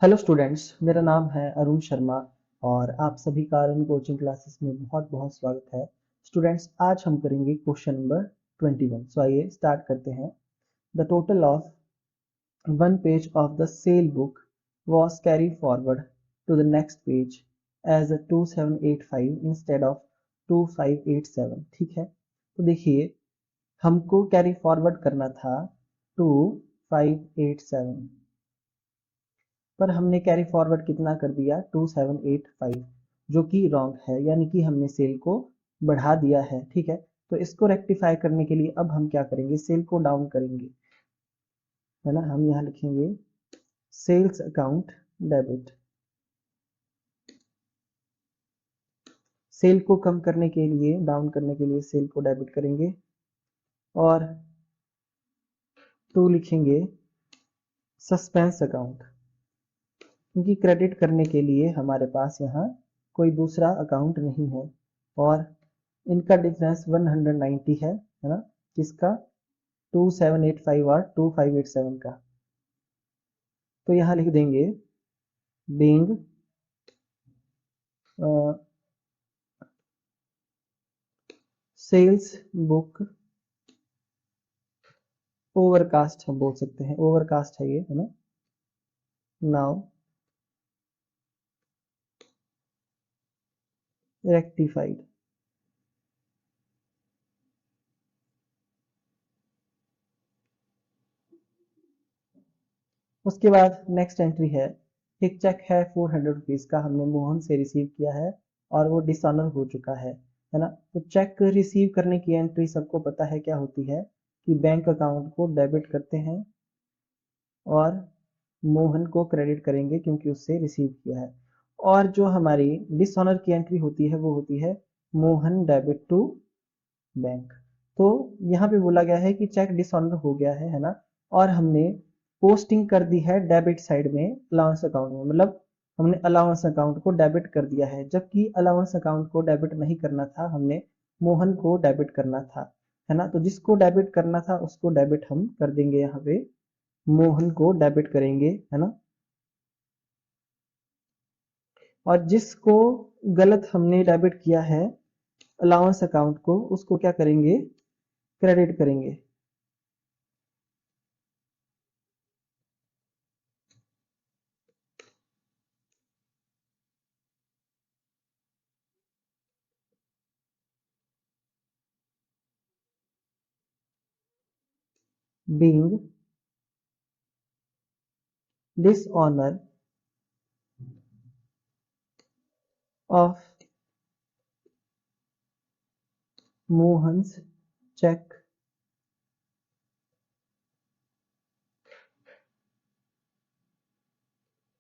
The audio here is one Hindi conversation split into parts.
हेलो स्टूडेंट्स, मेरा नाम है अरुण शर्मा और आप सभी का अरुण कोचिंग क्लासेस में बहुत बहुत स्वागत है। स्टूडेंट्स, आज हम करेंगे क्वेश्चन नंबर 21। सो आइए स्टार्ट करते हैं। The total of one page of the cell book was carried forward to the next page as a 2785 instead of 2587। ठीक है, तो देखिए हमको कैरी फॉरवर्ड करना था 2587, पर हमने कैरी फॉरवर्ड कितना कर दिया 2785, जो कि रॉन्ग है, यानी कि हमने सेल को बढ़ा दिया है। ठीक है, तो इसको रेक्टिफाई करने के लिए अब हम क्या करेंगे, सेल को डाउन करेंगे, है ना। हम यहाँ लिखेंगे सेल्स अकाउंट डेबिट। सेल को कम करने के लिए, डाउन करने के लिए सेल को डेबिट करेंगे और टू लिखेंगे सस्पेंस अकाउंट, क्योंकि क्रेडिट करने के लिए हमारे पास यहाँ कोई दूसरा अकाउंट नहीं है और इनका डिफरेंस 190 है ना, किसका 2785 और 2587 का। तो यहाँ लिख देंगे बीइंग सेल्स बुक ओवरकास्ट, हम बोल सकते हैं ओवरकास्ट है ये, है ना। Now rectified. उसके बाद नेक्स्ट एंट्री है, एक चेक है 400 रुपीज का, हमने मोहन से रिसीव किया है और वो डिसऑनर हो चुका है ना। तो चेक रिसीव करने की एंट्री सबको पता है क्या होती है, कि बैंक अकाउंट को डेबिट करते हैं और मोहन को क्रेडिट करेंगे क्योंकि उससे रिसीव किया है। और जो हमारी डिसऑनर की एंट्री होती है वो होती है मोहन डेबिट टू बैंक। तो यहाँ पे बोला गया है कि चेक डिसऑनर हो गया है ना, और हमने पोस्टिंग कर दी है डेबिट साइड में अलाउंस अकाउंट में, मतलब हमने अलाउंस अकाउंट को डेबिट कर दिया है, जबकि अलाउंस अकाउंट को डेबिट नहीं करना था, हमने मोहन को डेबिट करना था, है ना। तो जिसको डेबिट करना था उसको डेबिट हम कर देंगे, यहाँ पे मोहन को डेबिट करेंगे, है ना। और जिसको गलत हमने डेबिट किया है अलाउंस अकाउंट को, उसको क्या करेंगे, क्रेडिट करेंगे। Being dishonor of Mohan's check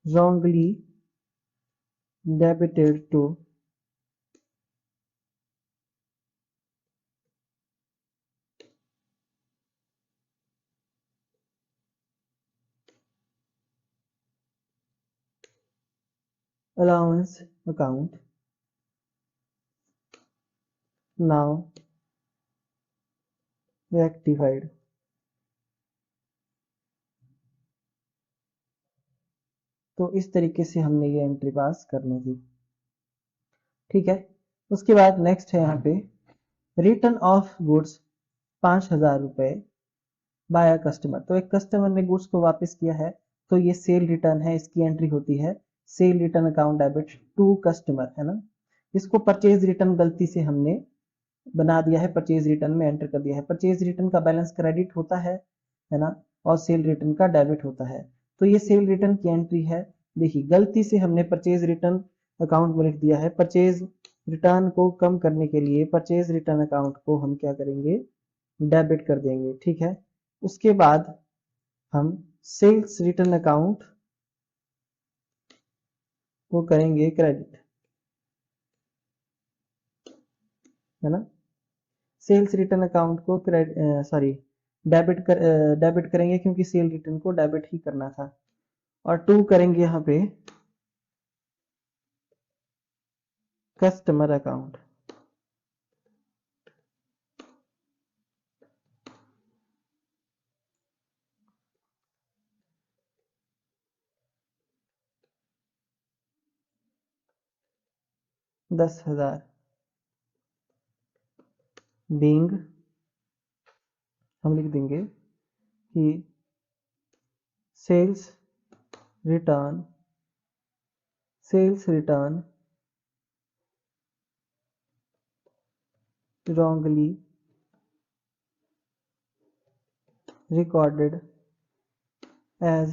wrongly debited to allowance account, now rectified। तो इस तरीके से हमने ये एंट्री पास करनी थी। ठीक है, उसके बाद नेक्स्ट है यहाँ पे रिटर्न ऑफ गुड्स 5000 रुपए बाय कस्टमर। तो एक कस्टमर ने गुड्स को वापस किया है, तो ये सेल रिटर्न है, इसकी एंट्री होती है sale return account debit to customer, है ना। इसको परचेज रिटर्न गलती से हमने बना दिया है, परचेज रिटर्न में एंटर कर दिया है। परचेज रिटर्न का बैलेंस क्रेडिट होता है ना, और सेल रिटर्न का डेबिट होता है। तो ये सेल रिटर्न की एंट्री है। देखिए गलती से हमने परचेज रिटर्न अकाउंट में लिख दिया है, परचेज रिटर्न को कम करने के लिए परचेज रिटर्न अकाउंट को हम क्या करेंगे, डेबिट कर देंगे। ठीक है, उसके बाद हम सेल्स रिटर्न अकाउंट को करेंगे क्रेडिट, है ना। सेल्स रिटर्न अकाउंट को सॉरी डेबिट करेंगे, क्योंकि सेल रिटर्न को डेबिट ही करना था। और टू करेंगे यहाँ पे कस्टमर अकाउंट। 10,000। बीइंग हम लिख देंगे कि sales return wrongly recorded as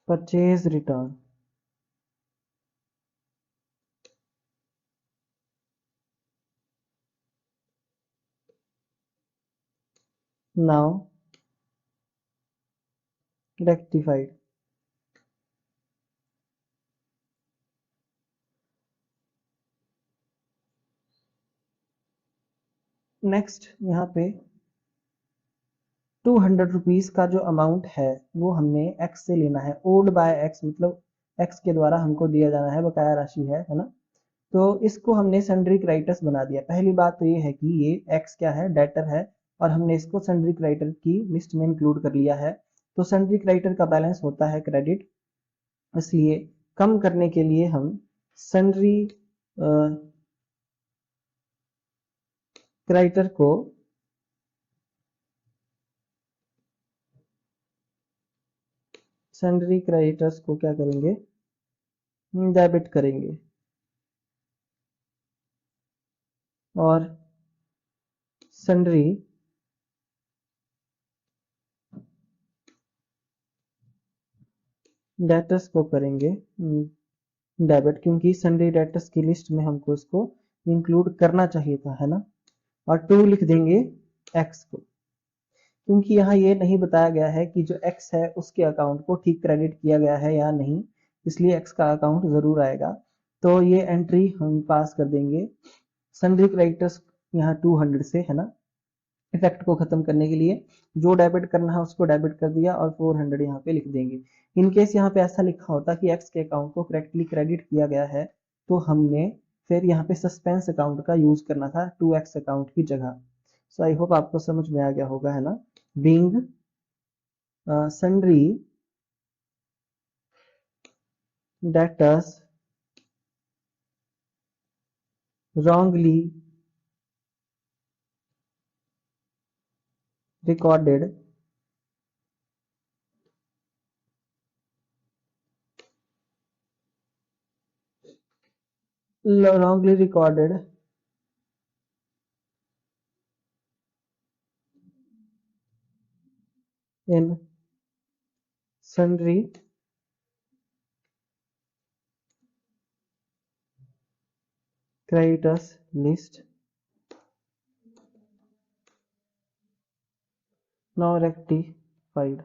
purchase return। now rectified। Next यहाँ पे 200 रुपीज का जो अमाउंट है वो हमने x से लेना है। ओड बाय x मतलब x के द्वारा हमको दिया जाना है, बकाया राशि है ना। तो इसको हमने सन्ड्री क्रेडिटर्स बना दिया। पहली बात तो ये है कि ये x क्या है, डेटर है, और हमने इसको सन्ड्री क्रेडिटर की लिस्ट में इंक्लूड कर लिया है। तो सन्ड्री क्रेडिटर का बैलेंस होता है क्रेडिट, इसलिए कम करने के लिए हम सन्ड्री क्रेडिटर को सन्ड्री क्रेडिटर्स को क्या करेंगे, डेबिट करेंगे, और सन्ड्री डेटर्स को करेंगे डेबिट, क्योंकि सन्ड्री डेटर्स की लिस्ट में हमको इसको इंक्लूड करना चाहिए था, है ना। और 2 लिख देंगे x को, क्योंकि यहाँ ये नहीं बताया गया है कि जो x है उसके अकाउंट को ठीक क्रेडिट किया गया है या नहीं, इसलिए x का अकाउंट जरूर आएगा। तो ये एंट्री हम पास कर देंगे। सन्ड्री क्रेडिटर्स यहाँ 200 से, है ना, इफेक्ट को खत्म करने के लिए जो डेबिट करना है उसको डेबिट कर दिया, और 400 यहाँ पे लिख देंगे। इनकेस यहाँ पे ऐसा लिखा होता कि x के अकाउंट को करेक्टली क्रेडिट किया गया है, तो हमने फिर यहाँ पे सस्पेंस अकाउंट का यूज करना था 2x अकाउंट की जगह। सो आई होप आपको समझ में आ गया होगा, है ना। Being sundry debtors wrongly recorded in sundry creditors list, now rectified।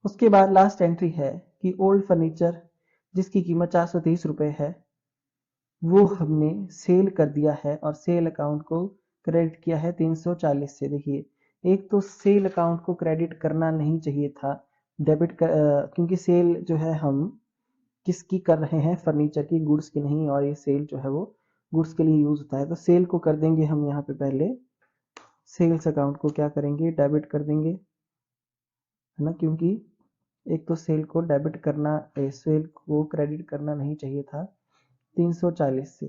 उसके बाद लास्ट एंट्री है कि ओल्ड फर्नीचर जिसकी कीमत 430 रुपए है वो हमने सेल कर दिया है, और सेल अकाउंट को क्रेडिट किया है 340 से। देखिए, एक तो सेल अकाउंट को क्रेडिट करना नहीं चाहिए था, क्योंकि सेल जो है हम किसकी कर रहे हैं, फर्नीचर की, गुड्स की नहीं, और ये सेल जो है वो गुड्स के लिए यूज होता है। तो सेल को कर देंगे हम यहाँ पे पहले, सेल्स अकाउंट को क्या करेंगे, डेबिट कर देंगे, है ना, क्योंकि एक तो सेल को डेबिट करना, सेल को क्रेडिट करना नहीं चाहिए था 340 से।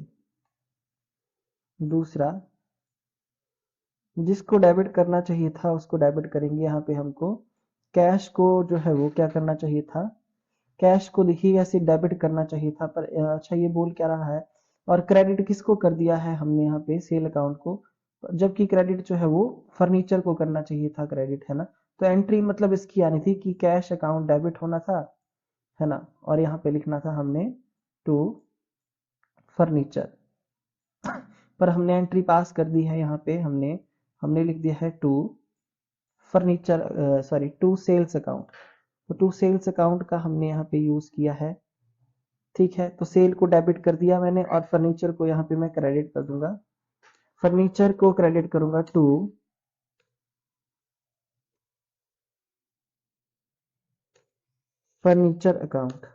दूसरा, जिसको डेबिट करना चाहिए था उसको डेबिट करेंगे। यहाँ पे हमको कैश को जो है वो क्या करना चाहिए था, कैश को देखिए ऐसे डेबिट करना चाहिए था, पर अच्छा ये बोल क्या रहा है, और क्रेडिट किसको कर दिया है हमने यहाँ पे, सेल अकाउंट को, जबकि क्रेडिट जो है वो फर्नीचर को करना चाहिए था क्रेडिट, है ना। तो एंट्री मतलब इसकी आनी थी कि कैश अकाउंट डेबिट होना था, है ना, और यहाँ पे लिखना था हमने टू फर्नीचर। पर हमने एंट्री पास कर दी है, यहाँ पे हमने हमने लिख दिया है to furniture, sorry to sales account. तो टू सेल्स अकाउंट का हमने यहाँ पे यूज किया है, ठीक है। तो सेल को डेबिट कर दिया मैंने, और फर्नीचर को यहाँ पे मैं क्रेडिट कर दूंगा, फर्नीचर को क्रेडिट करूंगा टू फर्नीचर अकाउंट।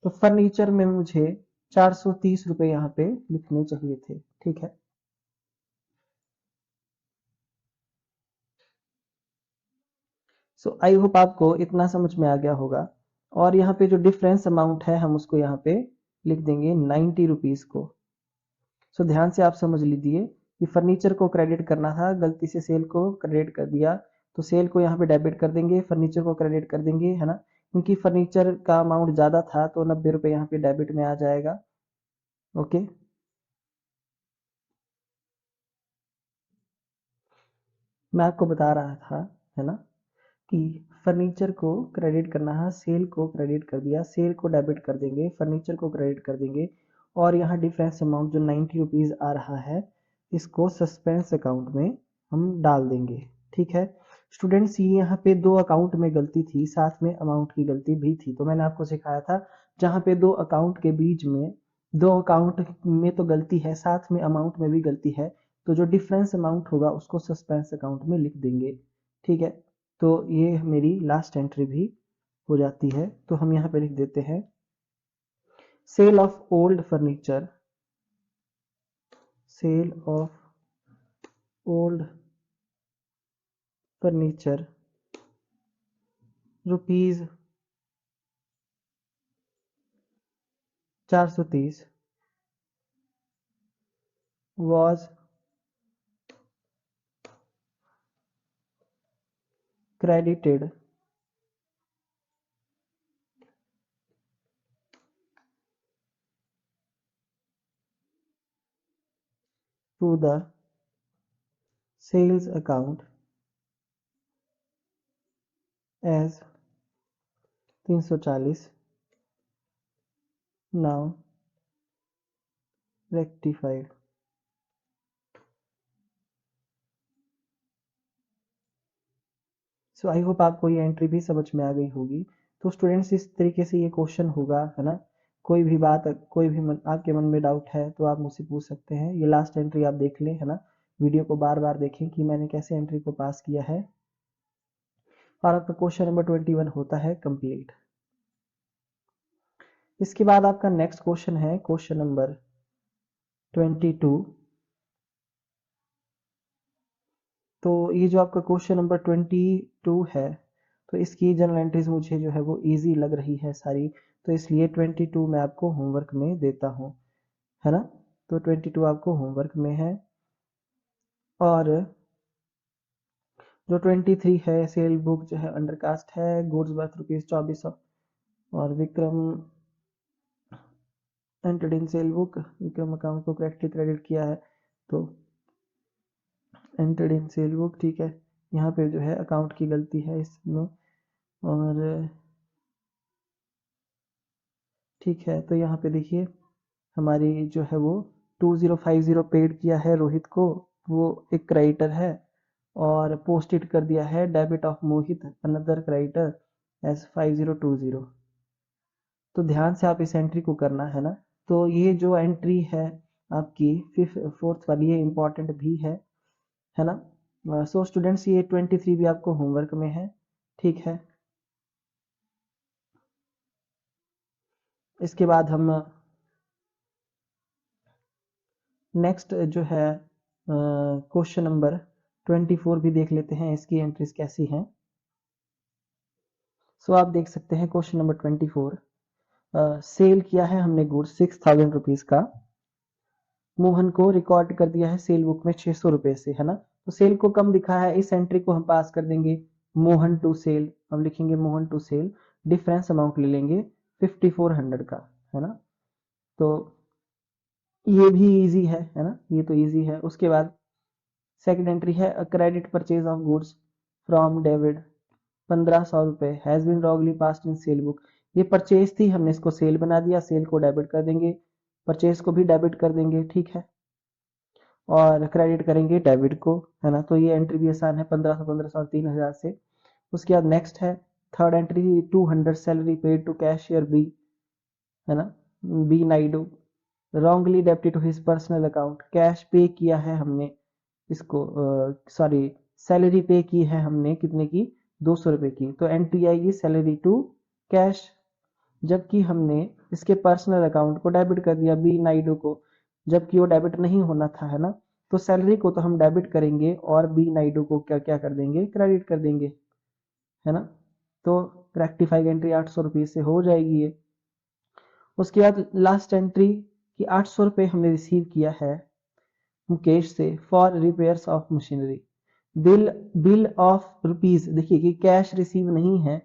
तो फर्नीचर में मुझे 430 रुपए यहाँ पे लिखने चाहिए थे, ठीक है। सो आई होप आपको इतना समझ में आ गया होगा। और यहाँ पे जो डिफरेंस अमाउंट है हम उसको यहाँ पे लिख देंगे 90 रुपीज को। सो ध्यान से आप समझ लीजिए कि फर्नीचर को क्रेडिट करना था, गलती से सेल को क्रेडिट कर दिया, तो सेल को यहाँ पे डेबिट कर देंगे, फर्नीचर को क्रेडिट कर देंगे, है ना। क्योंकि फर्नीचर का अमाउंट ज़्यादा था तो 90 रुपये यहाँ पे डेबिट में आ जाएगा। ओके, मैं आपको बता रहा था, है ना, कि फर्नीचर को क्रेडिट करना है, सेल को क्रेडिट कर दिया, सेल को डेबिट कर देंगे, फर्नीचर को क्रेडिट कर देंगे, और यहाँ डिफरेंस अमाउंट जो 90 रुपीज़ आ रहा है इसको सस्पेंस अकाउंट में हम डाल देंगे, ठीक है। स्टूडेंट्स, ये यहाँ पे दो अकाउंट में गलती थी, साथ में अमाउंट की गलती भी थी। तो मैंने आपको सिखाया था जहाँ पे दो अकाउंट के बीच में, दो अकाउंट में तो गलती है, साथ में अमाउंट में भी गलती है, तो जो डिफरेंस अमाउंट होगा उसको सस्पेंस अकाउंट में लिख देंगे, ठीक है। तो ये मेरी लास्ट एंट्री भी हो जाती है। तो हम यहाँ पे लिख देते हैं sale of old furniture, sale of old furniture rupees 430 was credited to the sales account as 340, now rectified। So I hope आपको ये एंट्री भी समझ में आ गई होगी। तो स्टूडेंट्स, इस तरीके से ये क्वेश्चन होगा, है ना। कोई भी बात, कोई भी आपके मन में डाउट है तो आप मुझसे पूछ सकते हैं। ये लास्ट एंट्री आप देख लें, है ना, वीडियो को बार बार देखें कि मैंने कैसे एंट्री को पास किया है, और आपका क्वेश्चन नंबर 21 होता है कंप्लीट। इसके बाद आपका नेक्स्ट क्वेश्चन है क्वेश्चन नंबर 22। तो ये जो आपका क्वेश्चन नंबर 22 है, तो इसकी जनरल एंट्रीज मुझे जो है वो इजी लग रही है सारी, तो इसलिए 22 मैं आपको होमवर्क में देता हूँ, है ना। तो 22 आपको होमवर्क में है। और जो 23 है, सेल बुक जो है अंडरकास्ट है, गुड्स वर्थ ₹2400, और Vikram entered in sale book, Vikram account को करेक्टली क्रेडिट किया है, तो एंटर्ड इन सेल बुक, ठीक है। यहाँ पे जो है अकाउंट की गलती है इसमें, और ठीक है। तो यहाँ पे देखिए हमारी जो है वो 2050 पेड किया है रोहित को, वो एक क्रेडिटर है, और पोस्ट इट कर दिया है debit of Mohit another creditor as 5020। तो ध्यान से आप इस एंट्री को करना, है ना। तो ये जो एंट्री है आपकी फिफ्थ फोर्थ वाली, ये इंपॉर्टेंट भी है ना। सो स्टूडेंट्स, ये 23 भी आपको होमवर्क में है, ठीक है। इसके बाद हम नेक्स्ट जो है क्वेश्चन नंबर 24 भी देख लेते हैं, इसकी एंट्रीज कैसी हैं। सो आप देख सकते हैं क्वेश्चन नंबर 24, सेल किया है हमने गुड्स 6000 रुपीज का, मोहन को रिकॉर्ड कर दिया है सेल बुक में 600 रुपए से, है ना। तो सेल को कम दिखा है, इस एंट्री को हम पास कर देंगे मोहन टू सेल, हम लिखेंगे Mohan to sale, difference amount ले लेंगे 5400 का, है ना। तो ये भी इजी है ना, ये तो इजी है। उसके बाद सेकंड एंट्री है credit purchase of goods from David 1500 रुपए has been wrongly passed in sale book. ये परचेज थी, हमने इसको सेल बना दिया, सेल को डेबिट कर देंगे, परचेज को भी डेबिट कर देंगे, ठीक है, और क्रेडिट करेंगे डेबिट को, है ना। तो ये एंट्री भी आसान है, 1500 1500 और 3000 से। उसके बाद नेक्स्ट है third entry, 200 salary paid to cashier B, है ना, B Naidu wrongly debited to his personal account, cash पे किया है हमने इसको, सॉरी सैलरी पे की है हमने कितने की 200 रुपए की, तो एंट्री आएगी सैलरी टू कैश। जबकि हमने इसके पर्सनल अकाउंट को डेबिट कर दिया बी नायडू को, जबकि वो डेबिट नहीं होना था, है ना। तो सैलरी को तो हम डेबिट करेंगे और बी नायडू को क्या क्या कर देंगे, क्रेडिट कर देंगे, है ना। तो रेक्टिफाइंग एंट्री 800 रुपये से हो जाएगी ये। उसके बाद लास्ट एंट्री कि 800 रुपये हमने रिसीव किया है मुकेश से for repairs of machinery. Bill bill of rupees, देखिए कि कैश रिसीव नहीं है,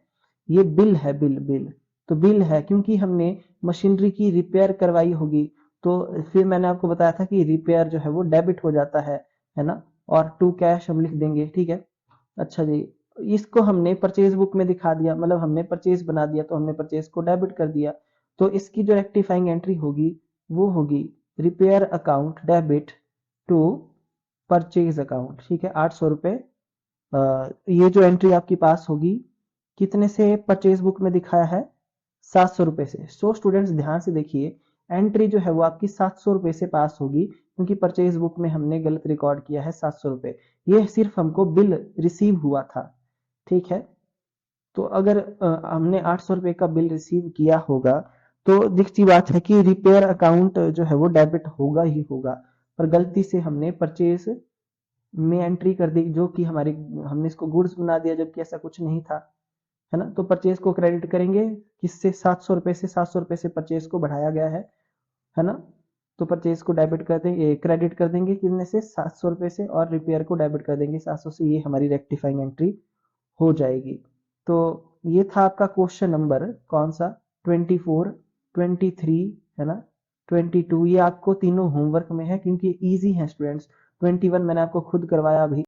ये बिल है, बिल बिल तो बिल है क्योंकि हमने मशीनरी की रिपेयर करवाई होगी। तो फिर मैंने आपको बताया था कि रिपेयर जो है वो डेबिट हो जाता है ना। और टू कैश हम लिख देंगे, ठीक है। अच्छा जी, इसको हमने परचेज बुक में दिखा दिया, मतलब हमने परचेज बना दिया तो हमने परचेज को डेबिट कर दिया। तो इसकी जो रेक्टिफाइंग एंट्री होगी वो होगी repair account debit to purchase account, ठीक है। 800 रुपये, ये जो एंट्री आपकी पास होगी कितने से परचेज बुक में दिखाया है, 700 रुपये से। सो स्टूडेंट्स ध्यान से देखिए, एंट्री जो है वो आपकी 700 रुपये से पास होगी क्योंकि परचेज बुक में हमने गलत रिकॉर्ड किया है 700 रुपये। ये सिर्फ हमको बिल रिसीव हुआ था, ठीक है। तो अगर हमने 800 रुपये का बिल रिसीव किया होगा तो दिखती बात है कि रिपेयर अकाउंट जो है वो डेबिट होगा ही होगा। पर गलती से हमने परचेज में एंट्री कर दी जो कि हमारी, हमने इसको गुड्स बना दिया जबकि ऐसा कुछ नहीं था, है ना। तो परचेज को क्रेडिट करेंगे किससे, 700 रुपये से। 700 रुपये से परचेज को बढ़ाया गया है ना। तो परचेज को डेबिट कर देंगे, क्रेडिट कर देंगे कितने से, 700 रुपये से, और रिपेयर को डेबिट कर देंगे 700 से। ये हमारी रेक्टिफाइंग एंट्री हो जाएगी। तो ये था आपका क्वेश्चन नंबर कौन सा, 24, 23, है ना, 22। ये आपको तीनों होमवर्क में है क्योंकि इजी है स्टूडेंट्स। 21 मैंने आपको खुद करवाया अभी।